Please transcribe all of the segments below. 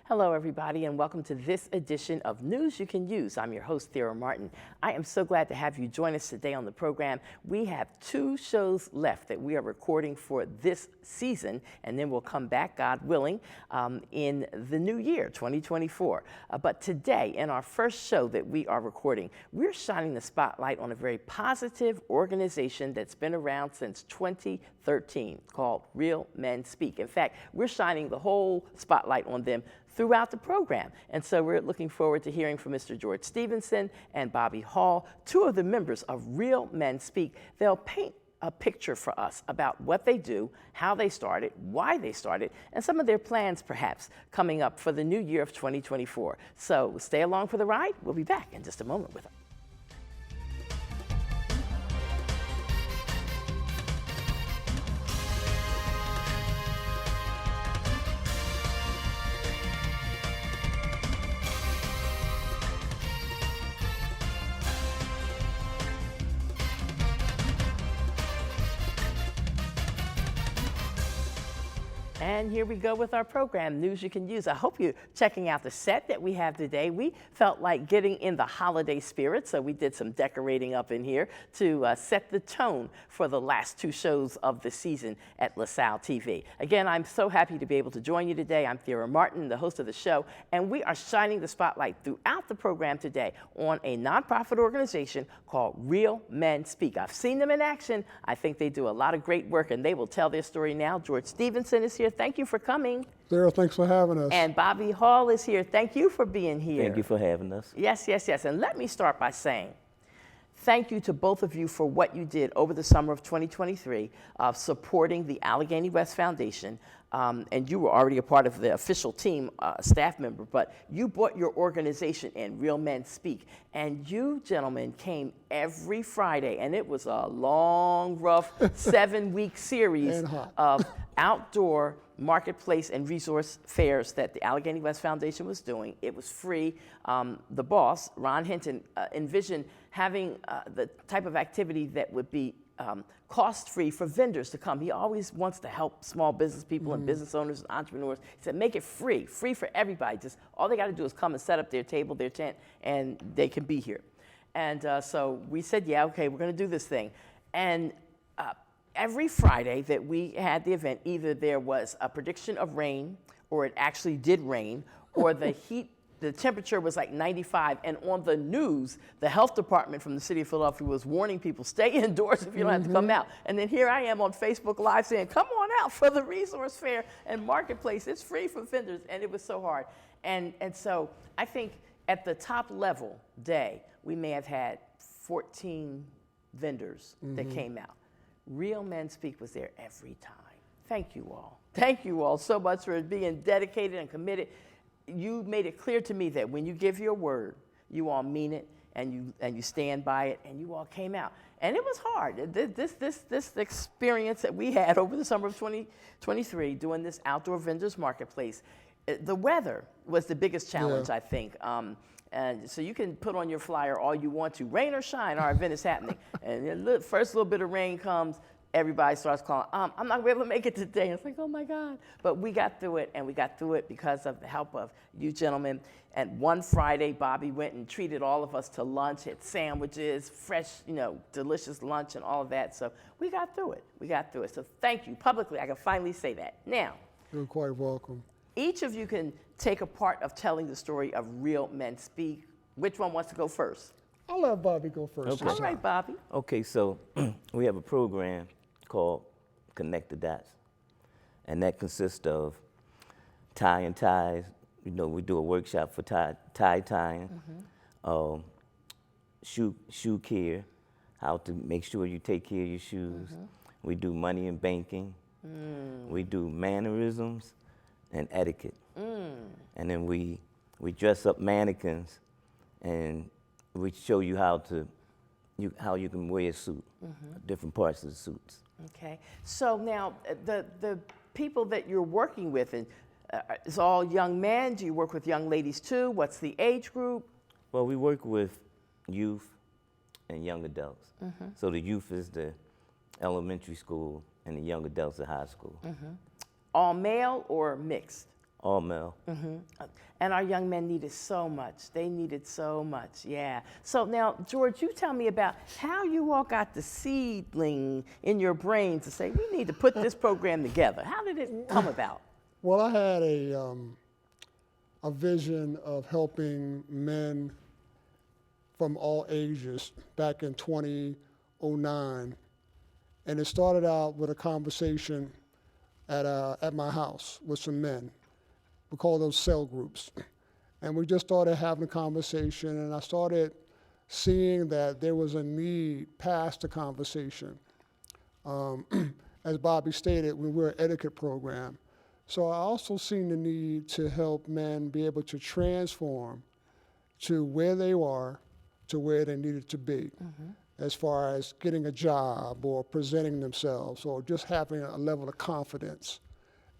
Hello, everybody, and welcome to this edition of News You Can Use. I'm your host, Thera Martin. I am so glad to have you join us today on the program. We have 2 shows left that we are recording for this season, and then we'll come back, God willing, in the new year, 2024. But today, in our first show that we are recording, we're shining the spotlight on a very positive organization that's been around since 2013 called Real Men Speak. In fact, we're shining the whole spotlight on them throughout the program. And so we're looking forward to hearing from Mr. George Stevenson and Bobby Hall, 2 of the members of Real Men Speak. They'll paint a picture for us about what they do, how they started, why they started, and some of their plans perhaps coming up for the new year of 2024. So stay along for the ride. We'll be back in just a moment with them. And here we go with our program, News You Can Use. I hope you're checking out the set that we have today. We felt like getting in the holiday spirit, so we did some decorating up in here to set the tone for the last 2 shows of the season at LaSalle TV. Again, I'm so happy to be able to join you today. I'm Thera Martin, the host of the show, and we are shining the spotlight throughout the program today on a nonprofit organization called Real Men Speak. I've seen them in action. I think they do a lot of great work, and they will tell their story now. George Stevenson is here. Thank you for coming. Sarah, thanks for having us. And Bobby Hall is here. Thank you for being here. Thank you for having us. Yes, yes, yes. And let me start by saying thank you to both of you for what you did over the summer of 2023, supporting the Allegheny West Foundation. And you were already a part of the official team, staff member, but you brought your organization in, Real Men Speak. And you gentlemen came every Friday, and it was a long, rough 7-week series of outdoor marketplace and resource fairs that the Allegheny West Foundation was doing. It was free. The boss, Ron Hinton, envisioned having the type of activity that would be cost-free for vendors to come. He always wants to help small business people and business owners and entrepreneurs. He said, make it free for everybody. Just all they got to do is come and set up their table, their tent, and they can be here. And so we said, yeah, okay, we're going to do this thing. And every Friday that we had the event, either there was a prediction of rain, or it actually did rain, or the temperature was like 95, and on the news, the health department from the city of Philadelphia was warning people, stay indoors if you don't have to come out. And then here I am on Facebook Live saying, come on out for the resource fair and marketplace. It's free for vendors, and it was so hard. And so I think at the top level day, we may have had 14 vendors that came out. Real Men Speak was there every time. Thank you all. Thank you all so much for being dedicated and committed. You made it clear to me that when you give your word, you all mean it, and you stand by it, and you all came out. And it was hard. This experience that we had over the summer of 2023 doing this outdoor vendors marketplace, the weather was the biggest challenge, I think. And so you can put on your flyer all you want to, rain or shine, our event is happening. And the first little bit of rain comes, everybody starts calling, I'm not going to be able to make it today. And it's like, oh my God. But we got through it, and we got through it because of the help of you gentlemen. And one Friday, Bobby went and treated all of us to lunch, had sandwiches, fresh, delicious lunch and all of that. So we got through it. We got through it. So thank you. Publicly, I can finally say that. Now, you're quite welcome. Each of you can take a part of telling the story of Real Men Speak. Which one wants to go first? I'll let Bobby go first. Okay. All right, Bobby. Okay, so we have a program called Connect the Dots, and that consists of tying ties. We do a workshop for tie tying, shoe care, how to make sure you take care of your shoes. We do money and banking. We do mannerisms and etiquette. And then we dress up mannequins, and we show you how you can wear a suit, different parts of the suits. Okay. So now the people that you're working with, and it's all young men. Do you work with young ladies too? What's the age group? Well, we work with youth and young adults. So the youth is the elementary school, and the young adults are high school. All male or mixed? all male. And our young men needed so much. They needed so much, yeah. So now, George, you tell me about how you all got the seedling in your brain to say, we need to put this program together. How did it come about? Well, I had a vision of helping men from all ages back in 2009. And it started out with a conversation at my house with some men. We call those cell groups. And we just started having a conversation, and I started seeing that there was a need past the conversation. As Bobby stated, we were an etiquette program. So I also seen the need to help men be able to transform to where they are to where they needed to be, as far as getting a job or presenting themselves or just having a level of confidence.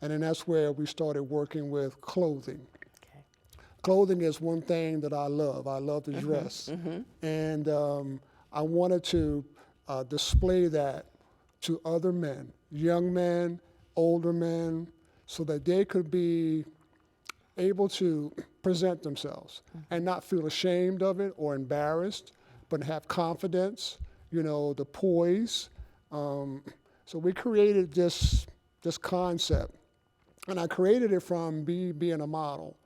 And then that's where we started working with clothing. Okay. Clothing is one thing that I love. I love to dress. And I wanted to display that to other men, young men, older men, so that they could be able to present themselves and not feel ashamed of it or embarrassed, but have confidence, you know, the poise. So we created this concept. And I created it from being a model.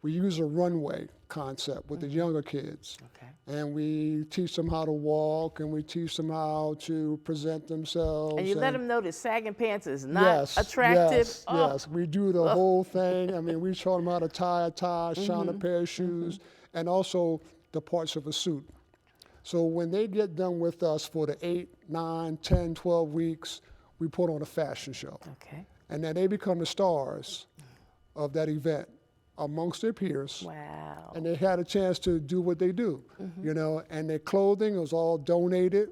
We use a runway concept with the younger kids. Okay. And we teach them how to walk, and we teach them how to present themselves. And you let them know that sagging pants is not attractive. Yes, we do the whole thing. I mean, we show them how to tie a tie, shine a pair of shoes, and also the parts of a suit. So when they get done with us for the 8, 9, 10, 12 weeks, we put on a fashion show. Okay. And then they become the stars of that event amongst their peers. Wow. And they had a chance to do what they do, you know, and their clothing was all donated.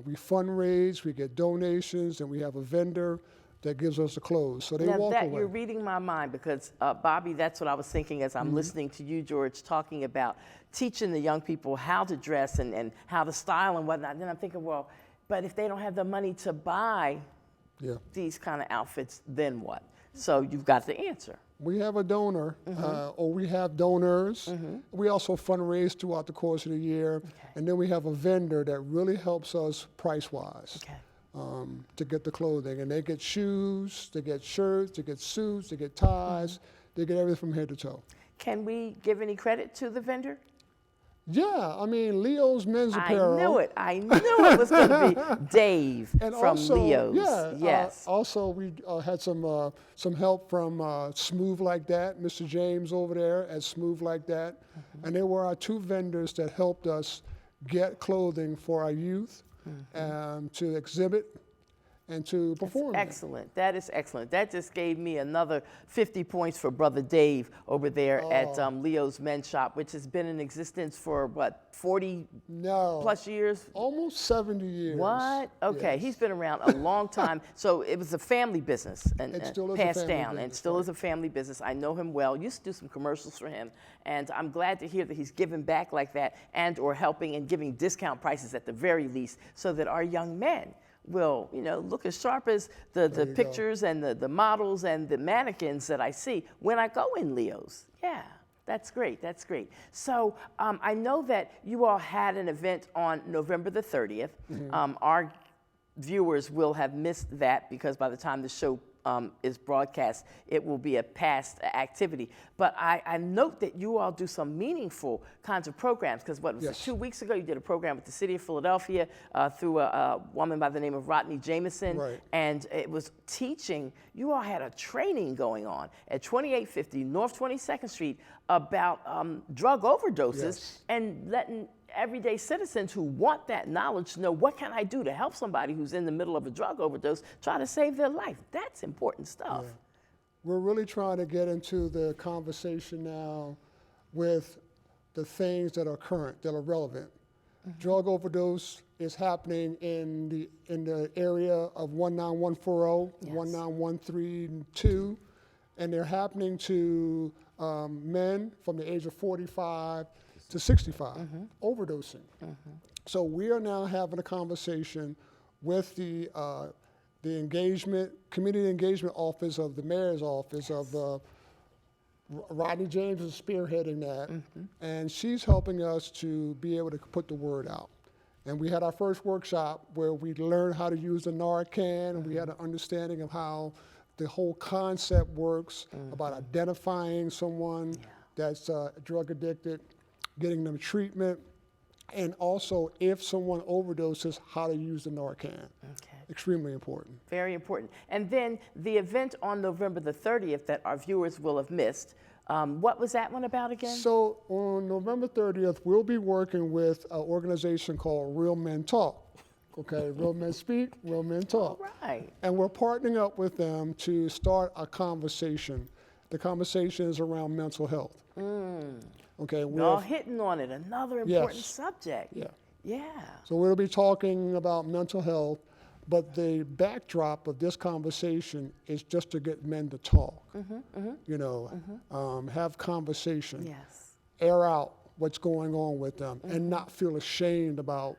We fundraise, we get donations, and we have a vendor that gives us the clothes. So they walk away. You're reading my mind because, Bobby, that's what I was thinking as I'm listening to you, George, talking about teaching the young people how to dress and how to style and whatnot. And then I'm thinking, well, but if they don't have the money to buy these kind of outfits, then what? So you've got the answer. We have a donor, or we have donors. We also fundraise throughout the course of the year. And then we have a vendor that really helps us price-wise to get the clothing. And they get shoes, they get shirts, they get suits, they get ties, they get everything from head to toe. Can we give any credit to the vendor? Yeah, I mean, Leo's Men's Apparel. I knew it was going to be Dave And from also, Leo's. yeah, Yes. Also, we had some help from Smooth Like That, Mr. James over there at Smooth Like That. And they were our two vendors that helped us get clothing for our youth to exhibit and to perform. Excellent. That is excellent. That just gave me another 50 points for Brother Dave over there at Leo's Men's Shop, which has been in existence for, what, 40 plus years? Almost 70 years. What? Okay, Yes. he's been around a long time. So it was a family business and It still is a passed family down, and business, still is a family business. I know him well. Used to do some commercials for him, and I'm glad to hear that he's giving back like that and or helping and giving discount prices at the very least so that our young men will, you know, look as sharp as the pictures and the models and the mannequins that I see when I go in Leo's. Yeah, that's great. That's great. So I know that you all had an event on November the 30th. Our viewers will have missed that because by the time the show is broadcast, it will be a past activity. But I note that you all do some meaningful kinds of programs because what was it, 2 weeks ago you did a program with the city of Philadelphia through a woman by the name of Rodney Jameson, and it was teaching. You all had a training going on at 2850 North 22nd Street about drug overdoses and letting everyday citizens who want that knowledge to know what can I do to help somebody who's in the middle of a drug overdose try to save their life. That's important stuff. Yeah. We're really trying to get into the conversation now with the things that are current, that are relevant. Drug overdose is happening in the area of 19140, 19132, and they're happening to men from the age of 45 to 65, overdosing. So we are now having a conversation with the community engagement office of the mayor's office of Rodney James is spearheading that, and she's helping us to be able to put the word out. And we had our first workshop where we learned how to use the Narcan, and we had an understanding of how the whole concept works about identifying someone that's drug addicted, getting them treatment, and also if someone overdoses, how to use the Narcan. Okay. Extremely important. Very important. And then the event on November the 30th that our viewers will have missed, what was that one about again? So on November 30th, we'll be working with an organization called Real Men Talk. Okay, Real Men Speak, Real Men Talk. All right. And we're partnering up with them to start a conversation. The conversation is around mental health. Okay, Y'all hitting on it, another important subject. Yeah. Yeah. So we'll be talking about mental health, but the backdrop of this conversation is just to get men to talk. You know, have conversation, Yes. air out what's going on with them, and not feel ashamed about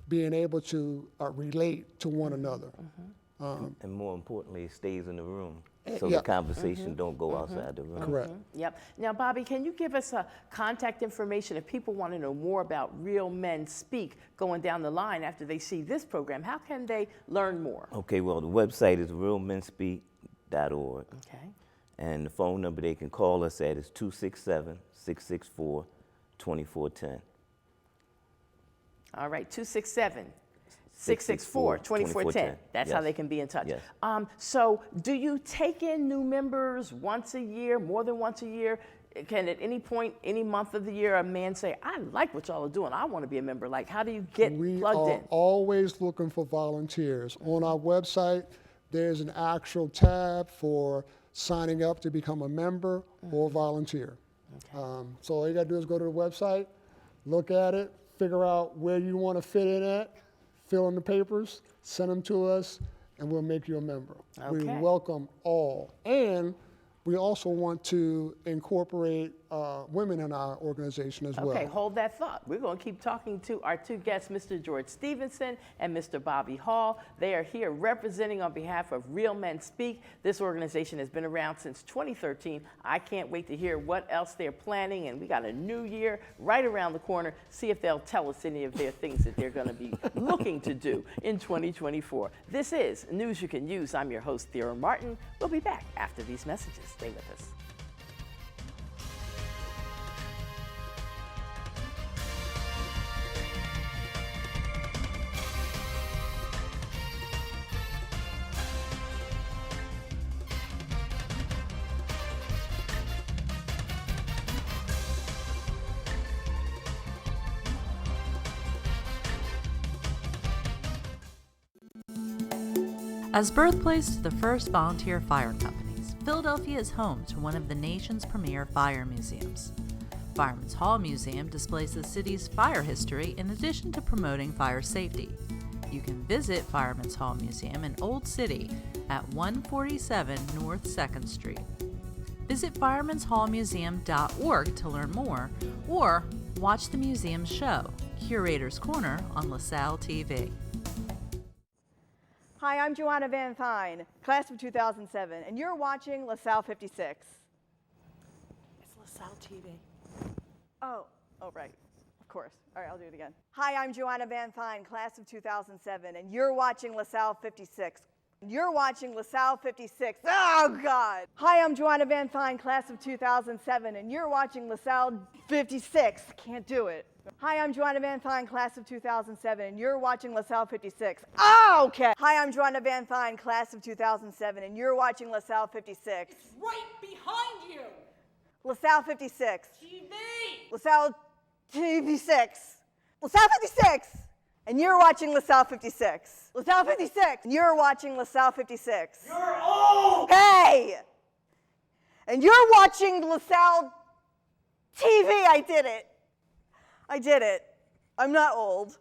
being able to relate to one another. And more importantly, it stays in the room. So Yeah. the conversation don't go outside the room. Correct. Yep. Now, Bobby, can you give us contact information if people want to know more about Real Men Speak going down the line after they see this program? How can they learn more? Okay, well, the website is realmenspeak.org. Okay. And the phone number they can call us at is 267-664-2410. All right, 267-664-2410. That's how Yes. they can be in touch. Yes. So do you take in new members once a year, more than once a year? Can at any point, any month of the year, a man say, I like what y'all are doing, I want to be a member? Like, how do you get We plugged are in? always looking for volunteers. On our website, there's an actual tab for signing up to become a member or volunteer. So all you gotta do is go to the website, look at it, figure out where you wanna fit in at, fill in the papers, send them to us, and we'll make you a member. We Okay. welcome all. And we also want to incorporate women in our organization as well. Okay, hold that thought. We're going to keep talking to our two guests, Mr. George Stevenson and Mr. Bobby Hall. They are here representing on behalf of Real Men Speak. This organization has been around since 2013. I can't wait to hear what else they're planning, and we got a new year right around the corner. See if they'll tell us any of their things that they're going to be looking to do in 2024. This is News You Can Use. I'm your host, Thera Martin. We'll be back after these messages. Stay with us. As birthplace to the first volunteer fire companies, Philadelphia is home to one of the nation's premier fire museums. Fireman's Hall Museum displays the city's fire history in addition to promoting fire safety. You can visit Fireman's Hall Museum in Old City at 147 North 2nd Street. Visit firemanshallmuseum.org to learn more, or watch the museum's show, Curator's Corner, on LaSalle TV. Hi, I'm Joanna Van Fine, class of 2007, and you're watching LaSalle 56. It's LaSalle TV. Oh, right, of course. All right, I'll do it again. Hi, I'm Joanna Van Fine, class of 2007, and you're watching LaSalle 56. You're watching LaSalle 56. Oh, God. Hi, I'm Joanna Van Fine, class of 2007, and you're watching LaSalle 56. Can't do it. Hi, I'm Joanna Van Fine, class of 2007, and you're watching LaSalle 56. Oh, okay. Hi, I'm Joanna Van Fine, class of 2007, and you're watching LaSalle 56. Right behind you! LaSalle 56. TV! LaSalle TV 6. LaSalle 56! And you're watching LaSalle 56. LaSalle 56! And you're watching LaSalle 56. You're old! Hey! And you're watching LaSalle TV. I did it. I did it. I'm not old.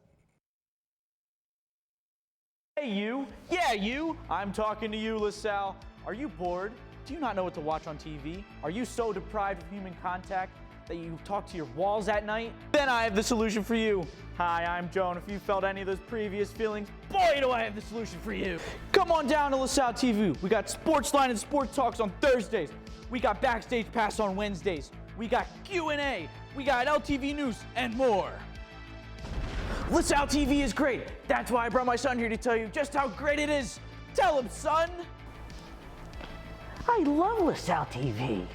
Hey, you. Yeah, you. I'm talking to you, LaSalle. Are you bored? Do you not know what to watch on TV? Are you so deprived of human contact that you talk to your walls at night? Then I have the solution for you. Hi, I'm Joe, and if you felt any of those previous feelings, boy, do I have the solution for you. Come on down to LaSalle TV. We got Sports Line and Sport Talks on Thursdays. We got Backstage Pass on Wednesdays. We got Q&A. We got LTV News and more. LaSalle TV is great. That's why I brought my son here to tell you just how great it is. Tell him, son. I love LaSalle TV.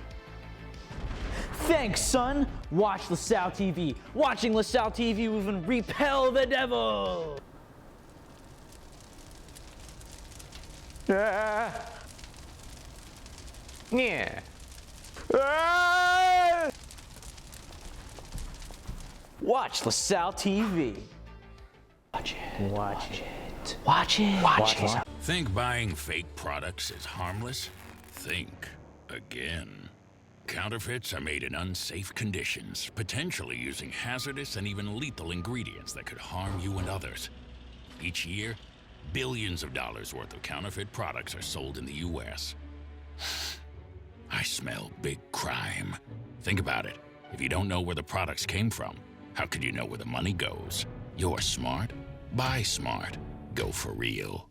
Thanks, son. Watch LaSalle TV. Watching LaSalle TV will even repel the devil. Yeah. Watch LaSalle TV. Watch it. Watch it. Watch it. Watch it. Think buying fake products is harmless? Think again. Counterfeits are made in unsafe conditions, potentially using hazardous and even lethal ingredients that could harm you and others. Each year, billions of dollars worth of counterfeit products are sold in the U.S. I smell big crime. Think about it. If you don't know where the products came from, how could you know where the money goes? You're smart. Buy smart. Go for real.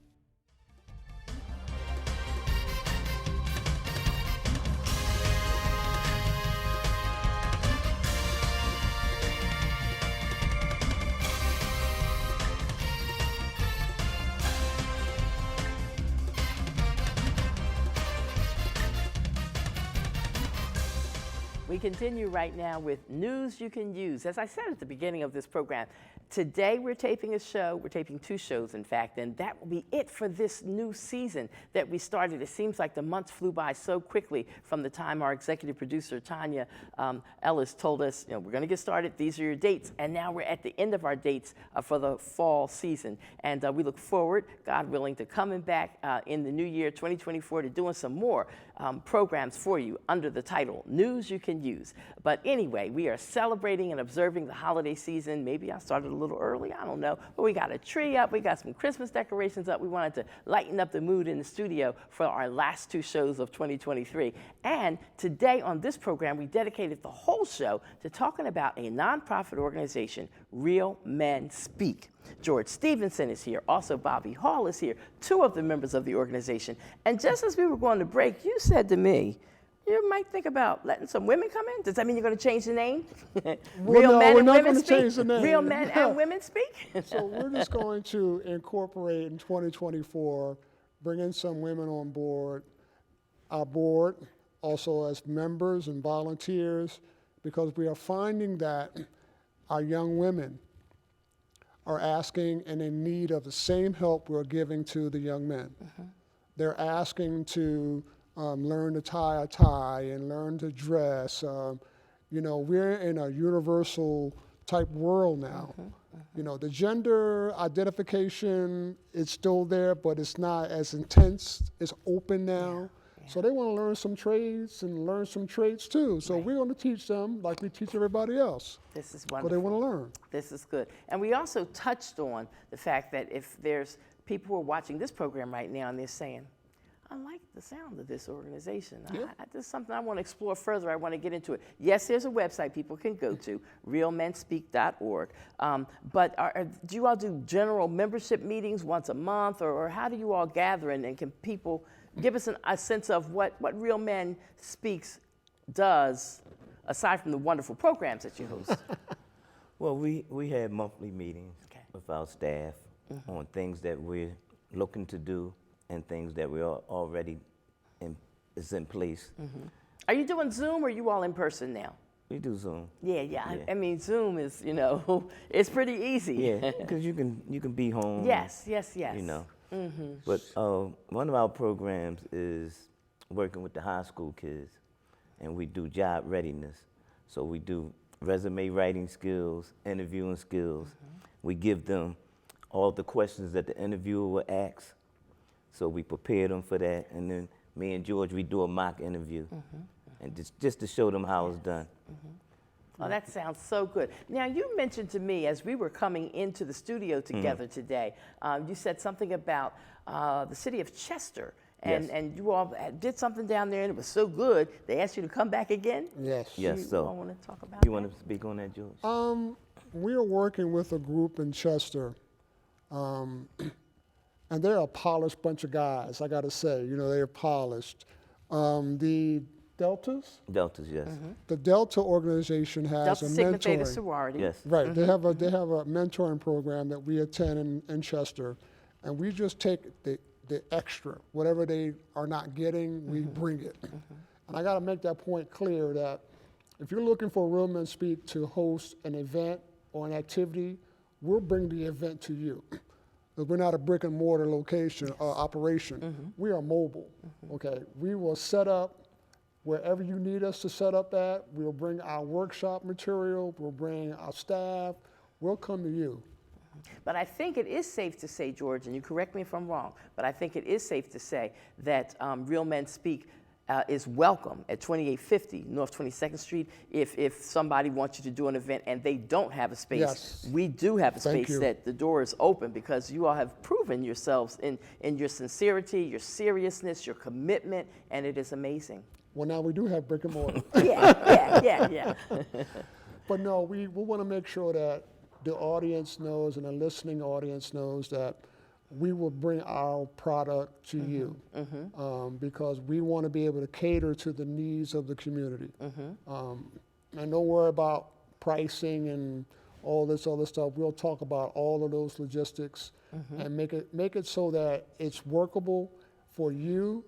We continue right now with news you can use. As I said at the beginning of this program, today we're taping a show. We're taping 2 shows, in fact, and that will be it for this new season that we started. It seems like the months flew by so quickly from the time our executive producer, Tanya Ellis, told us, we're going to get started. These are your dates. And now we're at the end of our dates for the fall season. And we look forward, God willing, to coming back in the new year, 2024, to doing some more programs for you under the title News You Can Use. But anyway, we are celebrating and observing the holiday season. Maybe I started a little early, I don't know. But we got a tree up, we got some Christmas decorations up. We wanted to lighten up the mood in the studio for our last 2 shows of 2023. And today on this program, we dedicated the whole show to talking about a nonprofit organization, Real Men Speak. George Stevenson is here. Also, Bobby Hall is here, 2 of the members of the organization. And just as we were going to break, you said to me, you might think about letting some women come in. Does that mean you're going to change the name? Well, no, we're not going to change the name. Real Men and Women Speak? So we're just going to incorporate in 2024, bring in some women on board, our board, also as members and volunteers, because we are finding that our young women are asking and in need of the same help we're giving to the young men. They're asking to learn to tie a tie and learn to dress. We're in a universal type world now. The gender identification is still there, but it's not as intense. It's open now. So they want to learn some trades and learn some traits too. So we're going to teach them like we teach everybody else. This is wonderful. What they want to learn. This is good. And we also touched on the fact that if there's people who are watching this program right now and they're saying, I like the sound of this organization. This is something I want to explore further. I want to get into it. Yes, there's a website people can go to, realmenspeak.org. But do you all do general membership meetings once a month, or how do you all gather, and can people give us a sense of what Real Men Speaks does, aside from the wonderful programs that you host? Well, we have monthly meetings with our staff on things that we're looking to do and things that we're already is in place. Are you doing Zoom, or are you all in person now? We do Zoom. Yeah. I mean, Zoom is, it's pretty easy. Yeah, because you can be home. Yes. But one of our programs is working with the high school kids, and we do job readiness. So we do resume writing skills, interviewing skills. We give them all the questions that the interviewer will ask. So we prepare them for that, and then me and George, we do a mock interview, and just to show them how it's done. Oh, that sounds so good. Now, you mentioned to me as we were coming into the studio together today, you said something about the city of Chester And, Yes. and you all did something down there and it was so good, they asked you to come back again? Yes. Yes, You all so want to talk about you want to speak on that, George? We are working with a group in Chester, and they're a polished bunch of guys, I got to say. You know, they're polished. The Deltas, Deltas, yes. the Delta organization has Delta a Sigma Theta mentoring. sorority. Yes. Right, they have a mentoring program that we attend in Chester, and we just take the extra, whatever they are not getting, we bring it. And I got to make that point clear that if you're looking for Real Men Speak to host an event or an activity, we'll bring the event to you. Because we're not a brick and mortar location or operation. We are mobile. Okay, we will set up wherever you need us to set up at. We'll bring our workshop material. We'll bring our staff. We'll come to you. But I think it is safe to say, George, and you correct me if I'm wrong, but I think it is safe to say that Real Men Speak is welcome at 2850 North 22nd Street. If somebody wants you to do an event and they don't have a space, Yes. we do have a Thank space you. that the door is open because you all have proven yourselves in your sincerity, your seriousness, your commitment, and it is amazing. Well, now we do have brick and mortar. Yeah. But no, we want to make sure that the audience knows and the listening audience knows that we will bring our product to you because we want to be able to cater to the needs of the community. And don't worry about pricing and all this other stuff. We'll talk about all of those logistics and make it so that it's workable for you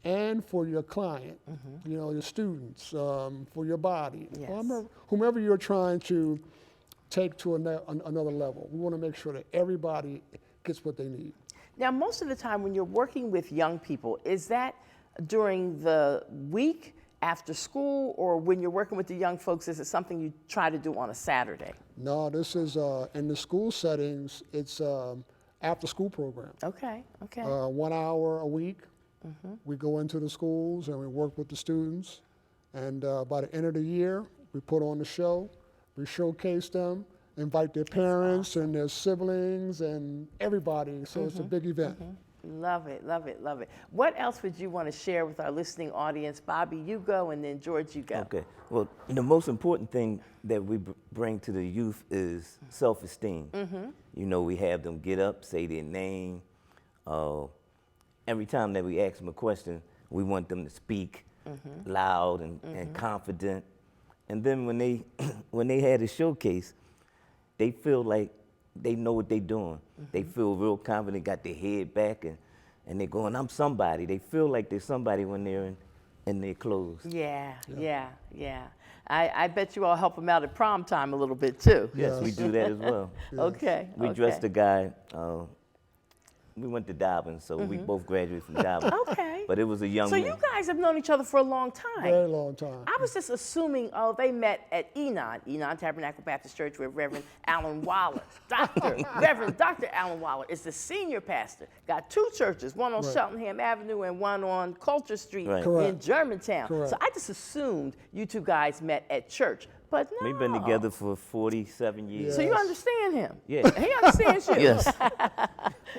and for your client, you know, your students, for your body, Yes. whomever you're trying to take to another level. We want to make sure that everybody gets what they need. Now, most of the time when you're working with young people, is that during the week, after school, or when you're working with the young folks, is it something you try to do on a Saturday? No, this is in the school settings. It's after school program. Okay. 1 hour a week. We go into the schools and we work with the students. And by the end of the year, we put on the show. We showcase them, invite their parents and their siblings and everybody. So it's a big event. Love it. What else would you want to share with our listening audience? Bobby, you go, and then George, you go. Okay. Well, the most important thing that we bring to the youth is self-esteem. You know, we have them get up, say their name. Every time that we ask them a question, we want them to speak loud and confident. And then when they had a showcase, they feel like they know what they're doing. They feel real confident, got their head back, and they're going, I'm somebody. They feel like they're somebody when they're in their clothes. Yeah. I bet you all help them out at prom time a little bit too. Yes, we do that as well. Okay. We dressed a guy. We went to Dobbin, so we both graduated from Dobbin. Okay. But it was a young So man. you guys have known each other for a long time. Very long time. I was just assuming, they met at Enon Tabernacle Baptist Church, where Reverend Alan Waller, Reverend Dr. Alan Waller is the senior pastor. Got two churches, one on Cheltenham Avenue and one on Culture Street Right. in Correct. Germantown. Correct. So I just assumed you two guys met at church, but no. We've been together for 47 years. So you Yes. understand him? Yeah. He understands you? Yes.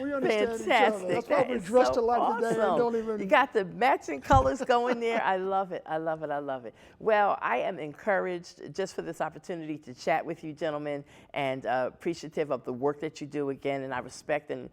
We understand each other. Fantastic. That's why That we is dressed so alike today and awesome. don't even. You got the matching colors going there. I love it. Well, I am encouraged just for this opportunity to chat with you, gentlemen, and appreciative of the work that you do again. And I respect and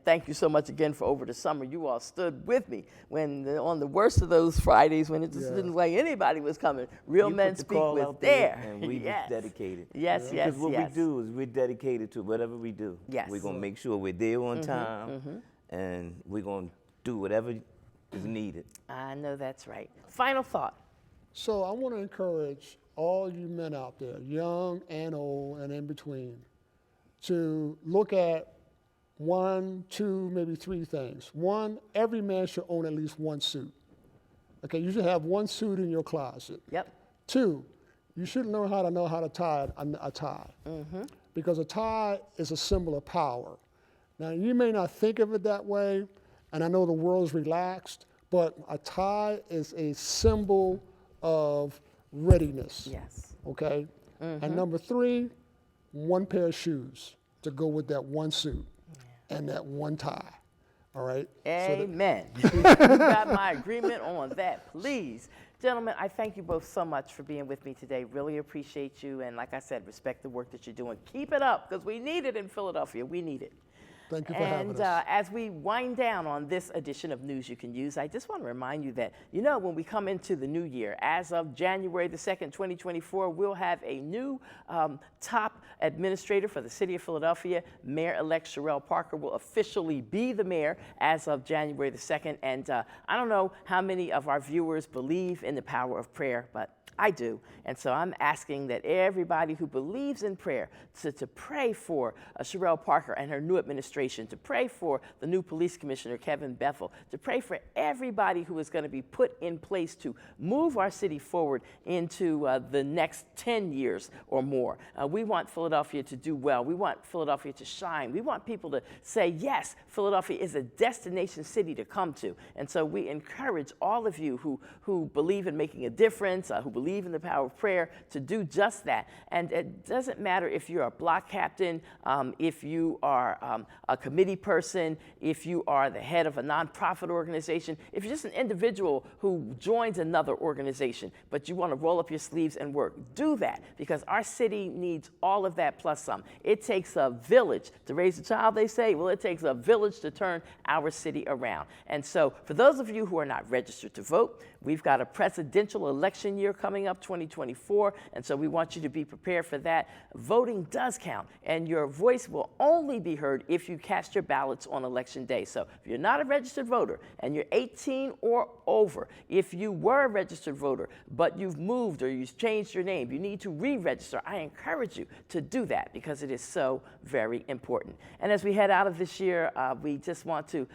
thank you so much again for over the summer. You all stood with me when on the worst of those Fridays when it just didn't look like anybody was coming. Real You Men put the Speak call was out there, there. and we was dedicated. Yes. Because what we do is we're dedicated to whatever we do. Yes. We're going to make sure we're there on time, and we're going to do whatever is needed. I know that's right. Final thought. So I want to encourage all you men out there, young and old and in between, to look at 1, 2, maybe 3 things. 1, every man should own at least 1 suit. Okay, you should have 1 suit in your closet. Yep. 2, you should know how to tie a tie. Because a tie is a symbol of power. Now, you may not think of it that way, and I know the world's relaxed, but a tie is a symbol of readiness. Yes. Okay? And number 3, 1 pair of shoes to go with that 1 suit and that 1 tie. All right? Amen. You got my agreement on that, please. Gentlemen, I thank you both so much for being with me today. Really appreciate you. And like I said, respect the work that you're doing. Keep it up, because we need it in Philadelphia. We need it. Thank you for having us. As we wind down on this edition of News You Can Use, I just want to remind you that, you know, when we come into the new year, as of January the 2nd, 2024, we'll have a new top administrator for the city of Philadelphia. Mayor-elect Sherelle Parker will officially be the mayor as of January the 2nd. And I don't know how many of our viewers believe in the power of prayer, but I do. And so I'm asking that everybody who believes in prayer to pray for Sherelle Parker and her new administration, to pray for the new police commissioner, Kevin Bethel, to pray for everybody who is going to be put in place to move our city forward into the next 10 years or more. We want Philadelphia to do well. We want Philadelphia to shine. We want people to say, yes, Philadelphia is a destination city to come to. And so we encourage all of you who believe in making a difference, who believe in the power of prayer, to do just that. And it doesn't matter if you're a block captain, if you are a committee person, if you are the head of a nonprofit organization, if you're just an individual who joins another organization, but you want to roll up your sleeves and work, do that, because our city needs all of that plus some. It takes a village to raise a child, they say. Well, it takes a village to turn our city around. And so for those of you who are not registered to vote, we've got a presidential election year coming up, 2024, and so we want you to be prepared for that. Voting does count, and your voice will only be heard if you cast your ballots on election day. So if you're not a registered voter and you're 18 or over, if you were a registered voter but you've moved or you've changed your name, you need to re-register. I encourage you to do that, because it is so very important. And as we head out of this year, we just want to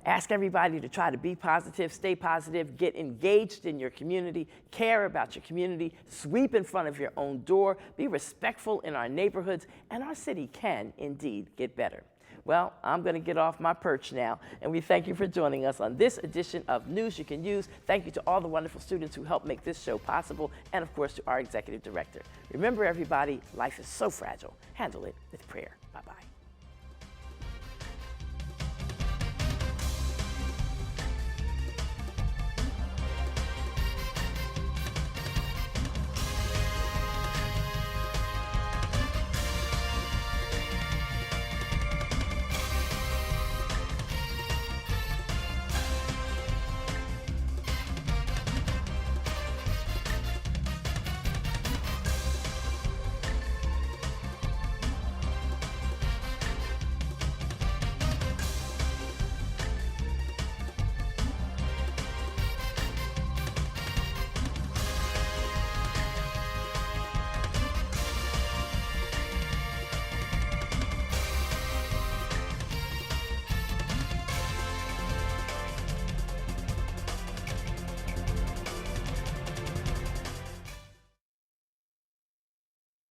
ask everybody to try to be positive, stay positive, get engaged in your community, care about your community, sweep in front of your own door, be respectful in our neighborhoods, and our city can indeed get better. Well, I'm going to get off my perch now, and we thank you for joining us on this edition of News You Can Use. Thank you to all the wonderful students who helped make this show possible, and of course to our executive director. Remember, everybody, life is so fragile. Handle it with prayer.